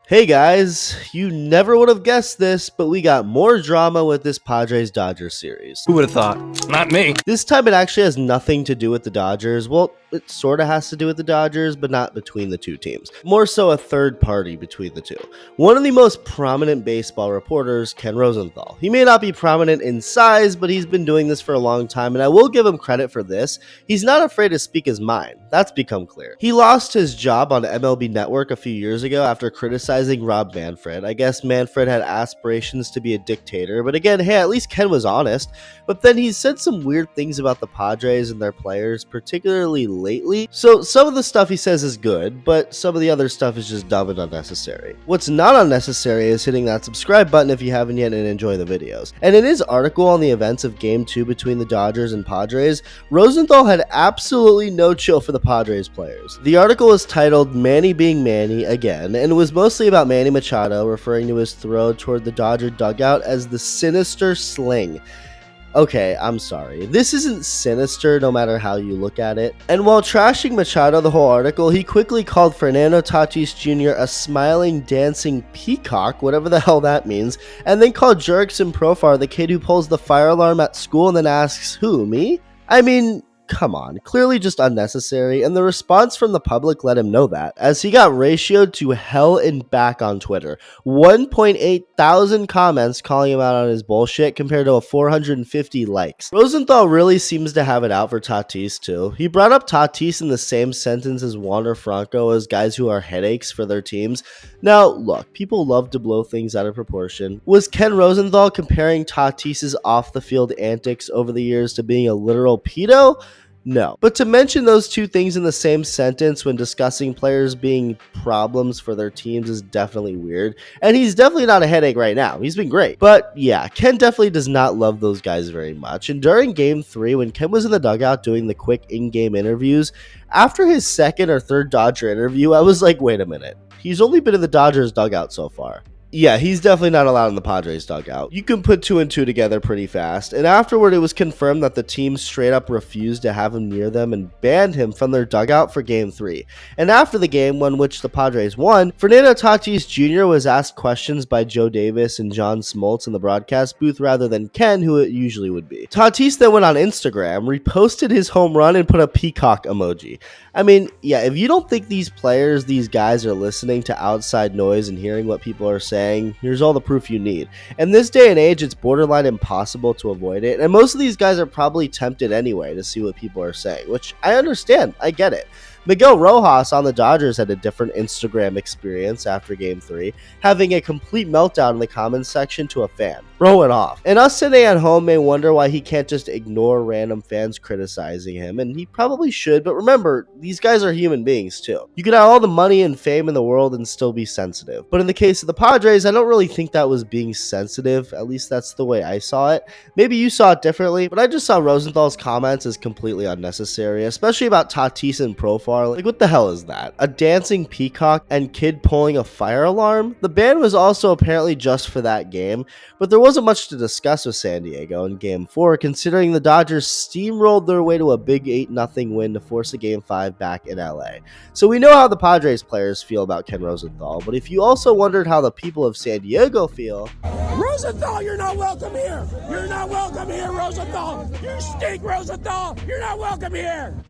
Hey guys, you never would have guessed this, but we got more drama with this Padres Dodgers series. Who would have thought? Not me. This time it actually has nothing to do with the Dodgers. Well, it sort of has to do with the Dodgers, but not between the two teams. More so a third party between the two. One of the most prominent baseball reporters, Ken Rosenthal. He may not be prominent in size, but he's been doing this for a long time, and I will give him credit for this. He's not afraid to speak his mind. That's become clear. He lost his job on MLB Network a few years ago after criticizing Rob Manfred. I guess Manfred had aspirations to be a dictator, but again, hey, at least Ken was honest. But then he said some weird things about the Padres and their players, particularly lately. So some of the stuff he says is good, but some of the other stuff is just dumb and unnecessary. What's not unnecessary is hitting that subscribe button if you haven't yet and enjoy the videos. And in his article on the events of Game 2 between the Dodgers and Padres, Rosenthal had absolutely no chill for the Padres players. The article was titled Manny Being Manny Again, and it was mostly about Manny Machado, referring to his throw toward the Dodger dugout as the sinister sling. Okay, I'm sorry. This isn't sinister no matter how you look at it. And while trashing Machado the whole article, he quickly called Fernando Tatis Jr. a smiling, dancing peacock, whatever the hell that means, and then called Jurickson Profar the kid who pulls the fire alarm at school and then asks, who, me? I mean, come on, clearly just unnecessary, and the response from the public let him know that, as he got ratioed to hell and back on Twitter. 1.8 thousand comments calling him out on his bullshit compared to 450 likes. Rosenthal really seems to have it out for Tatis too. He brought up Tatis in the same sentence as Wander Franco as guys who are headaches for their teams. Now, look, people love to blow things out of proportion. Was Ken Rosenthal comparing Tatis's off-the-field antics over the years to being a literal pedo? No. But to mention those two things in the same sentence when discussing players being problems for their teams is definitely weird. And he's definitely not a headache right now. He's been great. But yeah, Ken definitely does not love those guys very much. And during Game 3, when Ken was in the dugout doing the quick in-game interviews, after his second or third Dodger interview, I was like, wait a minute. He's only been in the Dodgers dugout so far. Yeah, he's definitely not allowed in the Padres dugout. You can put two and two together pretty fast. And afterward, it was confirmed that the team straight up refused to have him near them and banned him from their dugout for Game 3. And after the game, one which the Padres won, Fernando Tatis Jr. was asked questions by Joe Davis and John Smoltz in the broadcast booth rather than Ken, who it usually would be. Tatis then went on Instagram, reposted his home run, and put a peacock emoji. I mean, yeah, if you don't think these players, these guys are listening to outside noise and hearing what people are saying, here's all the proof you need. In this day and age, it's borderline impossible to avoid it, and most of these guys are probably tempted anyway to see what people are saying, which I understand. I get it. Miguel Rojas on the Dodgers had a different Instagram experience after Game 3, having a complete meltdown in the comments section to a fan. Bro went off. And us sitting at home may wonder why he can't just ignore random fans criticizing him, and he probably should, but remember, these guys are human beings too. You can have all the money and fame in the world and still be sensitive. But in the case of the Padres, I don't really think that was being sensitive, at least that's the way I saw it. Maybe you saw it differently, but I just saw Rosenthal's comments as completely unnecessary, especially about Tatis and Profar. Like, what the hell is that? A dancing peacock and kid pulling a fire alarm? The ban was also apparently just for that game, but there wasn't much to discuss with San Diego in Game 4, considering the Dodgers steamrolled their way to a big 8-0 win to force a Game 5 back in LA. So we know how the Padres players feel about Ken Rosenthal, but if you also wondered how the people of San Diego feel... Rosenthal, you're not welcome here! You're not welcome here, Rosenthal! You stink, Rosenthal! You're not welcome here!